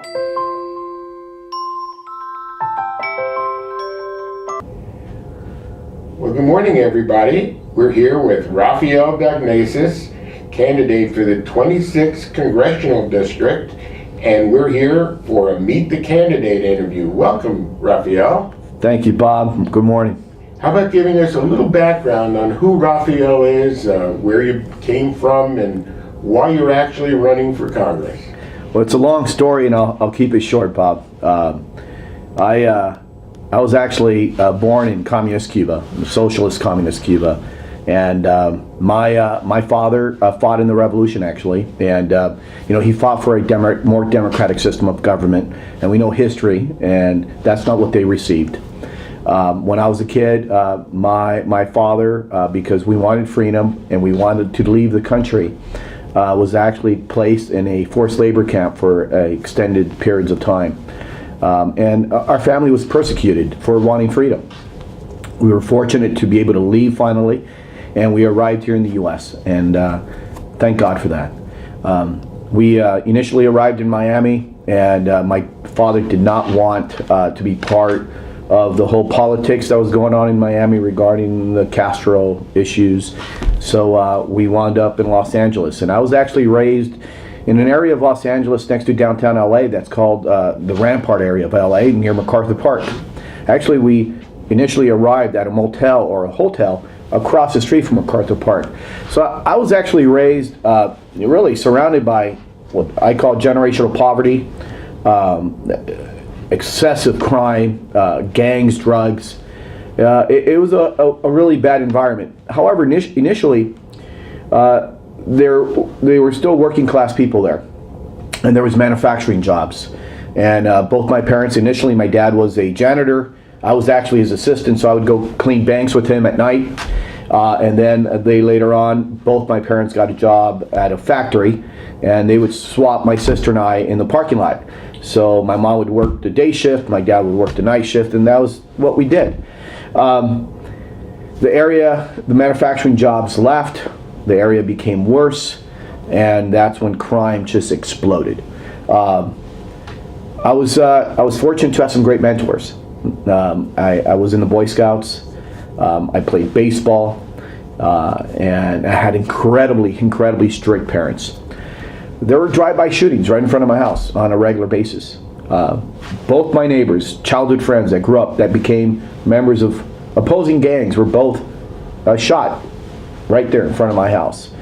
Well, good morning, everybody. We're here with Rafael Dagnesses, candidate for the 26th Congressional District, and we're here for a Meet the Candidate interview. Welcome, Rafael. Thank you, Bob. Good morning. How about giving us a little background on who Rafael is, where you came from, and why you're actually running for Congress? Well, it's a long story, and I'll keep it short, Bob. I was actually born in communist Cuba, socialist communist Cuba, and my father fought in the revolution, actually, and he fought for a more democratic system of government, and we know history, and that's not what they received. When I was a kid, my father, because we wanted freedom and we wanted to leave the country, was actually placed in a forced labor camp for extended periods of time. And our family was persecuted for wanting freedom. We were fortunate to be able to leave finally, and we arrived here in the U.S., and thank God for that. We initially arrived in Miami, and my father did not want to be part of the whole politics that was going on in Miami regarding the Castro issues, so we wound up in Los Angeles. And I was actually raised in an area of Los Angeles next to downtown LA that's called the Rampart area of LA, near MacArthur Park. Actually, we initially arrived at a motel or a hotel across the street from MacArthur Park. So I was actually raised really surrounded by what I call generational poverty, excessive crime, gangs, drugs. It was a really bad environment. However, initially, they were still working class people there, and there was manufacturing jobs, and both my parents, initially my dad was a janitor, I was actually his assistant, so I would go clean banks with him at night, and then they later on, both my parents got a job at a factory, and they would swap my sister and I in the parking lot. So my mom would work the day shift, my dad would work the night shift, and that was what we did. The manufacturing jobs left. The area became worse, and that's when crime just exploded. I was fortunate to have some great mentors. I was in the Boy Scouts. I played baseball, and I had incredibly strict parents. There were drive-by shootings right in front of my house on a regular basis. Both my neighbors, childhood friends that grew up, that became members of opposing gangs, were both shot right there in front of my house.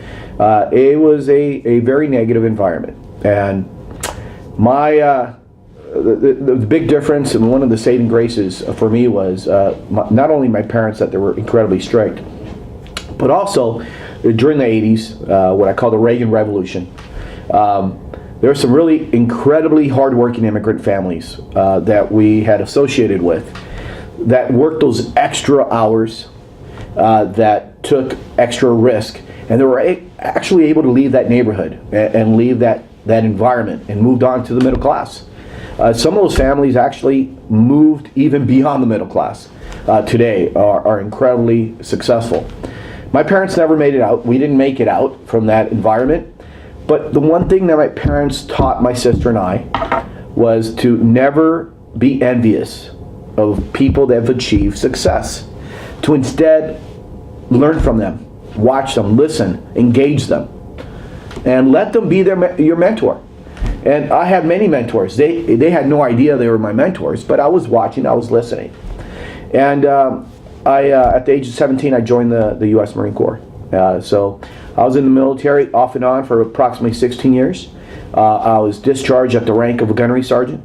It was a very negative environment, and the big difference and one of the saving graces for me was not only my parents, that they were incredibly strict, but also during the 80s, what I call the Reagan Revolution. There were some really incredibly hardworking immigrant families that we had associated with that worked those extra hours, that took extra risk, and they were actually able to leave that neighborhood and leave that environment and moved on to the middle class. Some of those families actually moved even beyond the middle class. Today are incredibly successful. My parents never made it out. We didn't make it out from that environment. But the one thing that my parents taught my sister and I was to never be envious of people that have achieved success. To instead learn from them, watch them, listen, engage them, and let them be your mentor. And I had many mentors. They had no idea they were my mentors, but I was watching, I was listening. And at the age of 17, I joined the U.S. Marine Corps. So I was in the military off and on for approximately 16 years. I was discharged at the rank of a gunnery sergeant,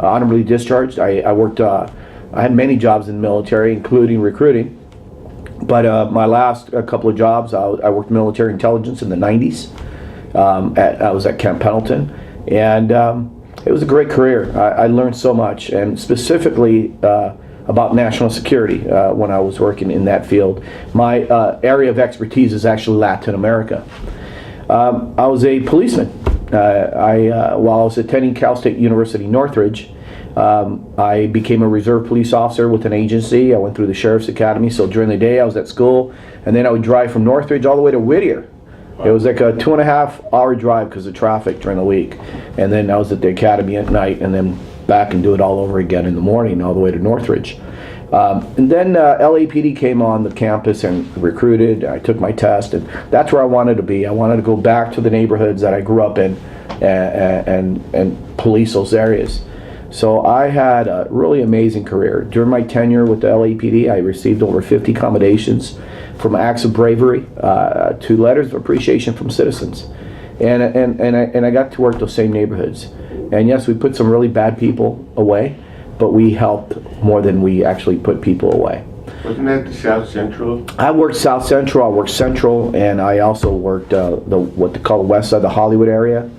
honorably discharged. I worked, I had many jobs in the military, including recruiting. But my last couple of jobs, I worked military intelligence in the 90s. I was at Camp Pendleton, and it was a great career. I learned so much, and specifically about national security when I was working in that field. My area of expertise is actually Latin America. I was a policeman. While I was attending Cal State University Northridge, I became a reserve police officer with an agency. I went through the Sheriff's Academy, so during the day I was at school, and then I would drive from Northridge all the way to Whittier It was like a 2.5 hour drive because of traffic during the week. And then I was at the academy at night and then back and do it all over again in the morning all the way to Northridge. And then LAPD came on the campus and recruited. I took my test, and that's where I wanted to be. I wanted to go back to the neighborhoods that I grew up in and police those areas. So I had a really amazing career. During my tenure with the LAPD, I received over 50 commendations, from acts of bravery to letters of appreciation from citizens. And I got to work those same neighborhoods. And yes, we put some really bad people away, but we helped more than we actually put people away. Wasn't that the South Central? I worked South Central, I worked Central, and I also worked what they call the West Side, the Hollywood area.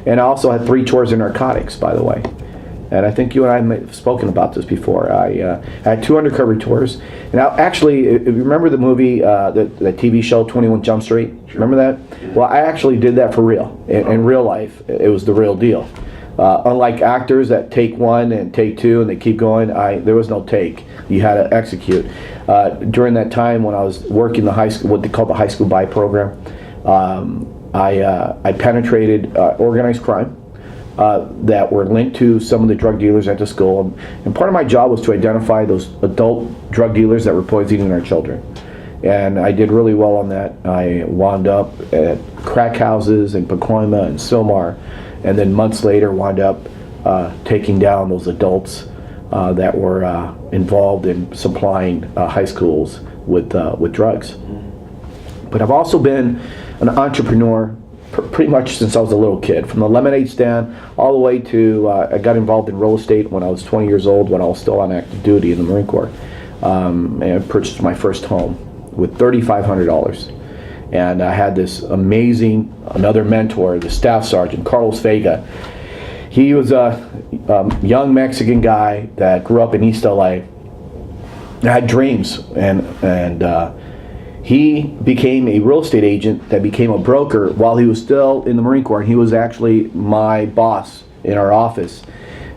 And I also had 3 tours of narcotics, by the way. And I think you and I may have spoken about this before. I had 2 undercover tours. And actually, if you remember the movie, the TV show 21 Jump Street? Sure. Remember that? Yeah. Well, I actually did that for real. In real life, it was the real deal. Unlike actors that take 1 and take 2 and they keep going, there was no take. You had to execute. During that time when I was working the high school, what they call the high school buy program, I penetrated organized crime that were linked to some of the drug dealers at the school. And part of my job was to identify those adult drug dealers that were poisoning our children. And I did really well on that. I wound up at crack houses in Pacoima and Sylmar, and then months later wound up taking down those adults that were involved in supplying high schools with drugs. But I've also been an entrepreneur pretty much since I was a little kid, from the lemonade stand all the way to I got involved in real estate when I was 20 years old, when I was still on active duty in the Marine Corps. And I purchased my first home with $3,500. And I had this amazing, another mentor, the staff sergeant, Carlos Vega. He was a young Mexican guy that grew up in East LA. I had dreams, and he became a real estate agent that became a broker while he was still in the Marine Corps. And he was actually my boss in our office.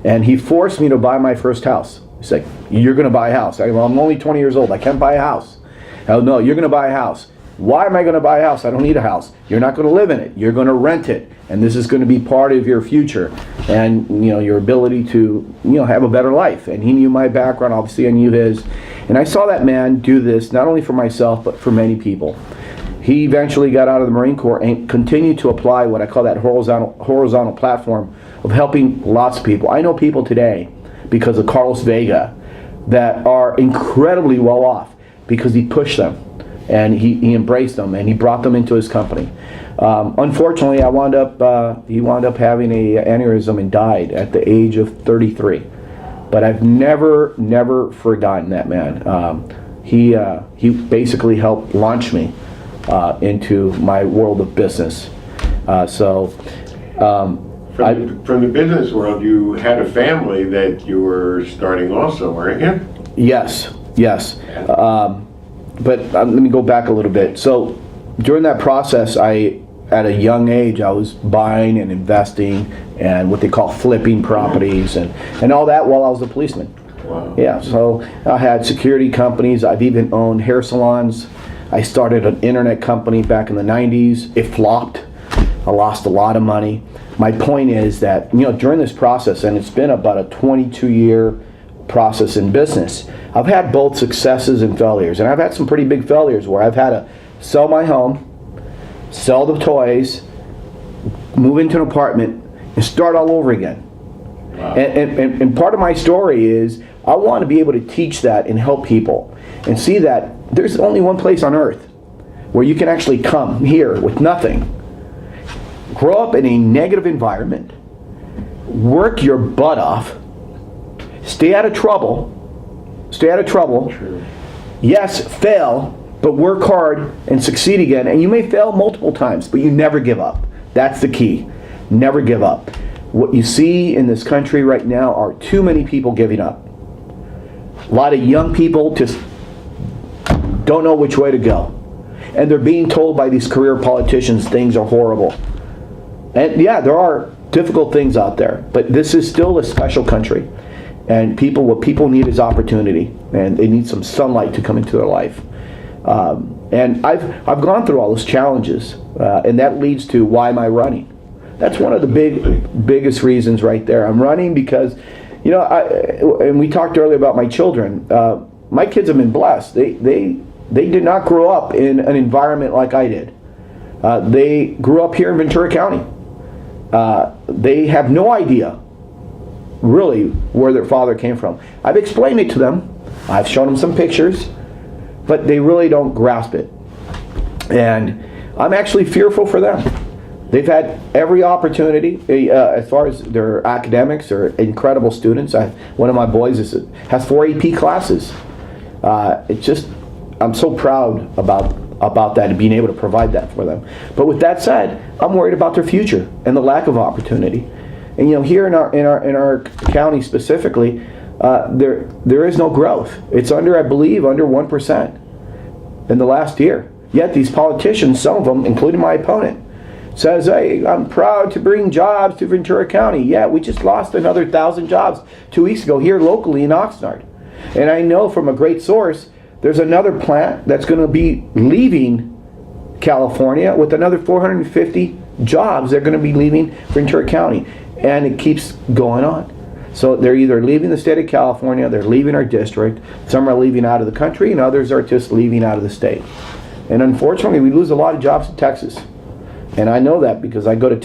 And he forced me to buy my first house. He's like, "You're going to buy a house." I go, "Well, I'm only 20 years old. I can't buy a house." "Oh, no, you're going to buy a house." "Why am I going to buy a house? I don't need a house." "You're not going to live in it. You're going to rent it. And this is going to be part of your future and your ability to have a better life." And he knew my background. Obviously, I knew his. And I saw that man do this not only for myself but for many people. He eventually got out of the Marine Corps and continued to apply what I call that horizontal platform of helping lots of people. I know people today because of Carlos Vega that are incredibly well off because he pushed them. And he embraced them, and he brought them into his company. Unfortunately, he wound up having an aneurysm and died at the age of 33. But I've never forgotten that man. He basically helped launch me into my world of business. From the business world, you had a family that you were starting also, weren't you? Yes. But let me go back a little bit. So during that process, at a young age, I was buying and investing and what they call flipping properties and all that while I was a policeman. Wow. Yeah, so I had security companies. I've even owned hair salons. I started an internet company back in the 90s. It flopped. I lost a lot of money. My point is that, during this process, and it's been about a 22-year process in business, I've had both successes and failures, and I've had some pretty big failures where I've had to sell my home, sell the toys, move into an apartment, and start all over again. Wow. And part of my story is I want to be able to teach that and help people and see that there's only one place on earth where you can actually come here with nothing, grow up in a negative environment, work your butt off, stay out of trouble. True. Yes, fail, but work hard and succeed again. And you may fail multiple times, but you never give up. That's the key. Never give up. What you see in this country right now are too many people giving up. A lot of young people just don't know which way to go. And they're being told by these career politicians things are horrible. And yeah, there are difficult things out there, but this is still a special country. And what people need is opportunity, and they need some sunlight to come into their life. And I've gone through all those challenges, and that leads to why am I running? That's one of the biggest reasons right there. I'm running because, and we talked earlier about my children. My kids have been blessed. They did not grow up in an environment like I did. They grew up here in Ventura County. They have no idea, really, where their father came from. I've explained it to them. I've shown them some pictures, but they really don't grasp it. And I'm actually fearful for them. They've had every opportunity as far as their academics. They're incredible students. One of my boys has 4 AP classes. I'm so proud about that and being able to provide that for them. But with that said, I'm worried about their future and the lack of opportunity. And here in our county specifically, there is no growth. It's under 1% in the last year. Yet these politicians, some of them, including my opponent, says, hey, I'm proud to bring jobs to Ventura County. Yeah, we just lost another 1,000 jobs 2 weeks ago here locally in Oxnard. And I know from a great source, there's another plant that's going to be leaving California with another 450 jobs. They're going to be leaving Ventura County. And it keeps going on. So they're either leaving the state of California, they're leaving our district, some are leaving out of the country, and others are just leaving out of the state. And unfortunately, we lose a lot of jobs in Texas. And I know that because I go to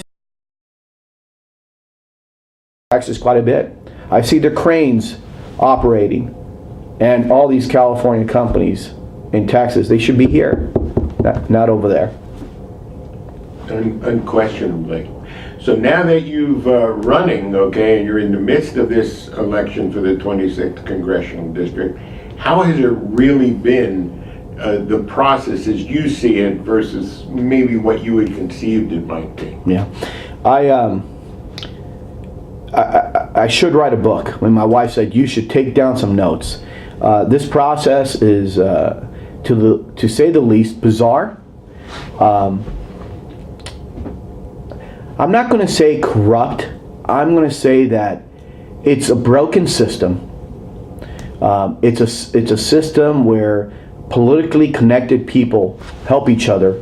Texas quite a bit. I see the cranes operating and all these California companies in Texas. They should be here, not over there. Unquestionably. So now that you've running, okay, and you're in the midst of this election for the 26th Congressional District, how has it really been, the process as you see it versus maybe what you had conceived it might be? Yeah. I should write a book. When my wife said, you should take down some notes. This process is, to say the least, bizarre. I'm not going to say corrupt. I'm going to say that it's a broken system. It's a system where politically connected people help each other,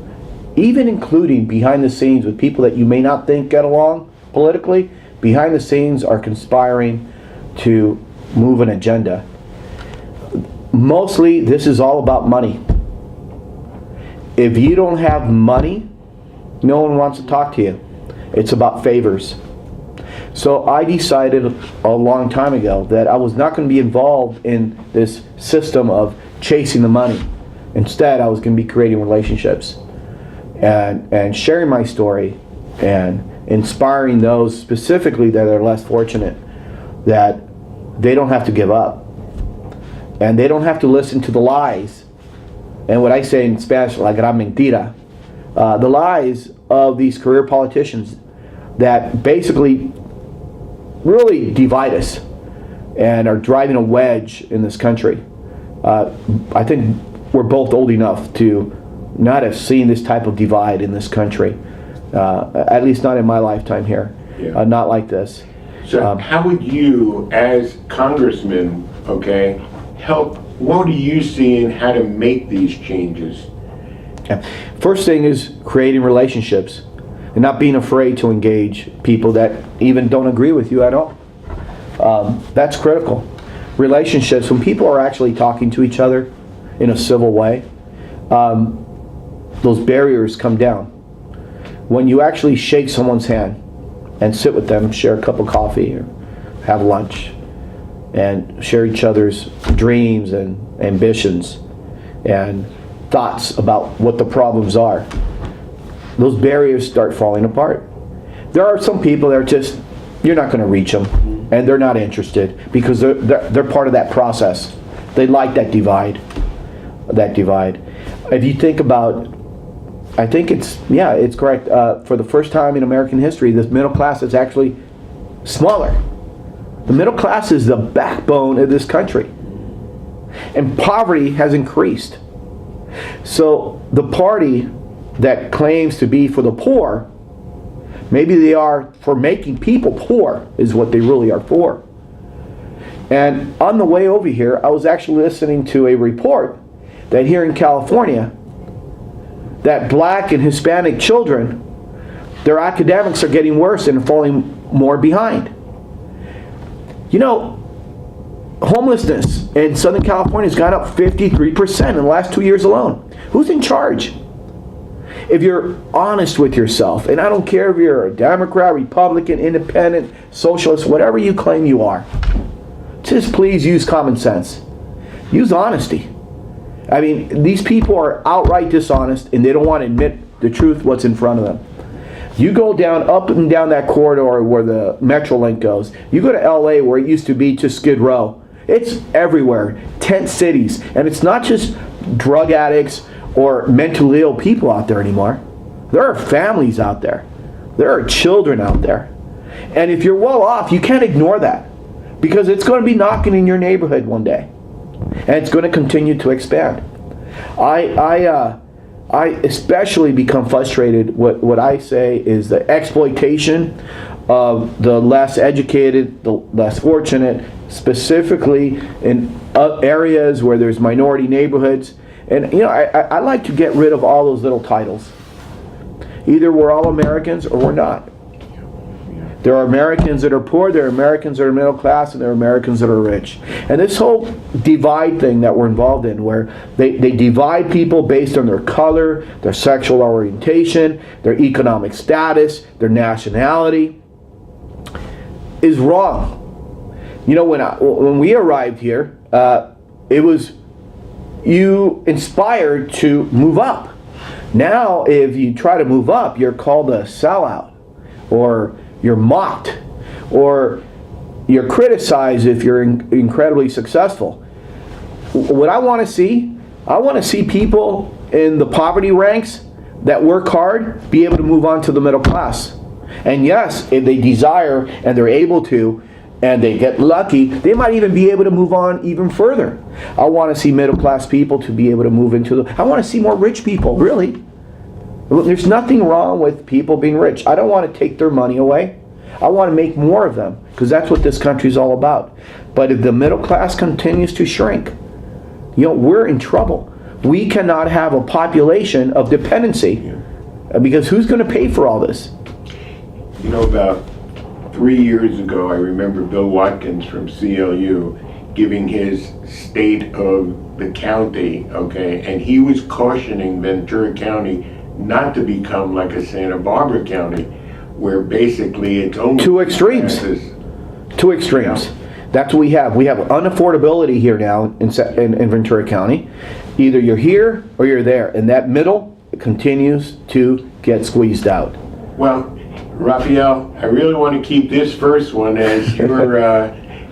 even including behind the scenes with people that you may not think get along politically. Behind the scenes are conspiring to move an agenda. Mostly, this is all about money. If you don't have money, no one wants to talk to you. It's about favors. So I decided a long time ago that I was not going to be involved in this system of chasing the money. Instead, I was going to be creating relationships and sharing my story and inspiring those specifically that are less fortunate, that they don't have to give up. And they don't have to listen to the lies. And what I say in Spanish, la gran mentira, the lies of these career politicians that basically really divide us and are driving a wedge in this country. I think we're both old enough to not have seen this type of divide in this country, at least not in my lifetime here. Yeah. Not like this. So how would you, as congressman, okay, help? What do you see in how to make these changes? First thing is creating relationships and not being afraid to engage people that even don't agree with you at all. That's critical. Relationships, when people are actually talking to each other in a civil way, those barriers come down. When you actually shake someone's hand and sit with them, share a cup of coffee or have lunch and share each other's dreams and ambitions and thoughts about what the problems are, those barriers start falling apart. There are some people that are just, you're not going to reach them, and they're not interested because they're part of that process. They like that divide. If you think about, I think it's correct. For the first time in American history, this middle class is actually smaller. The middle class is the backbone of this country. And poverty has increased. So the party that claims to be for the poor, maybe they are for making people poor, is what they really are for. And on the way over here, I was actually listening to a report that here in California, that black and Hispanic children, their academics are getting worse and falling more behind. You know, homelessness in Southern California has gone up 53% in the last 2 years alone. Who's in charge? If you're honest with yourself, and I don't care if you're a Democrat, Republican, Independent, Socialist, whatever you claim you are, just please use common sense. Use honesty. I mean, these people are outright dishonest, and they don't want to admit the truth, what's in front of them. You go down, up and down that corridor where the Metrolink goes. You go to LA where it used to be just Skid Row. It's everywhere, tent cities. And it's not just drug addicts or mentally ill people out there anymore. There are families out there. There are children out there. And if you're well off, you can't ignore that, because it's going to be knocking in your neighborhood one day. And it's going to continue to expand. I especially become frustrated. What I say is the exploitation of the less educated, the less fortunate, specifically in areas where there's minority neighborhoods. And you know, I like to get rid of all those little titles. Either we're all Americans or we're not. There are Americans that are poor, there are Americans that are middle class, and there are Americans that are rich. And this whole divide thing that we're involved in, where they divide people based on their color, their sexual orientation, their economic status, their nationality, is wrong. You know, when we arrived here, it was you inspired to move up. Now, if you try to move up, you're called a sellout, or you're mocked, or you're criticized if you're incredibly successful. What I want to see people in the poverty ranks that work hard be able to move on to the middle class. And yes, if they desire and they're able to, and they get lucky, they might even be able to move on even further. I want to see middle class people to be able to move into I want to see more rich people, really. There's nothing wrong with people being rich. I don't want to take their money away. I want to make more of them, because that's what this country's all about. But if the middle class continues to shrink, you know, we're in trouble. We cannot have a population of dependency, because who's going to pay for all this? You know, about 3 years ago, I remember Bill Watkins from CLU giving his state of the county, okay, and he was cautioning Ventura County not to become like a Santa Barbara County, where basically it's only two extremes. Two extremes. That's what we have. We have unaffordability here now in Ventura County. Either you're here or you're there, and that middle continues to get squeezed out. Well, Rafael, I really want to keep this first one as your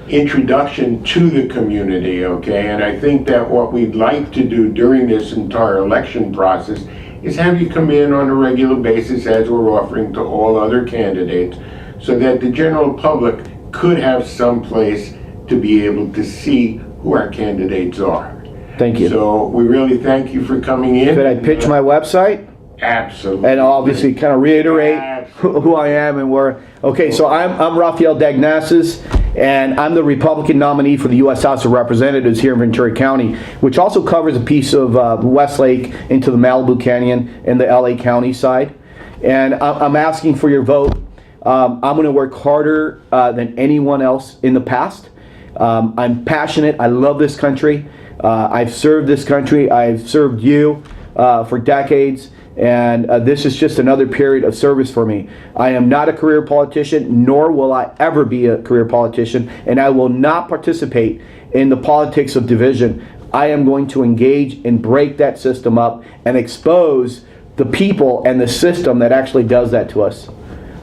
introduction to the community, okay? And I think that what we'd like to do during this entire election process is have you come in on a regular basis, as we're offering to all other candidates, so that the general public could have some place to be able to see who our candidates are. Thank you. So we really thank you for coming in. Could I pitch my website? Absolutely. And obviously kind of reiterate who I am and where. Okay, so I'm Rafael Dagnesses, and I'm the Republican nominee for the U.S. House of Representatives here in Ventura County, which also covers a piece of Westlake into the Malibu Canyon and the L.A. County side. And I'm asking for your vote. I'm going to work harder than anyone else in the past. I'm passionate. I love this country. I've served this country. I've served you for decades. And this is just another period of service for me. I am not a career politician, nor will I ever be a career politician, and I will not participate in the politics of division. I am going to engage and break that system up and expose the people and the system that actually does that to us.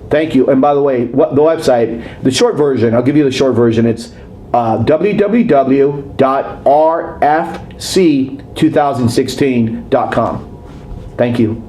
Thank you. And by the way, the website, the short version, I'll give you the short version. It's www.rfc2016.com. Thank you.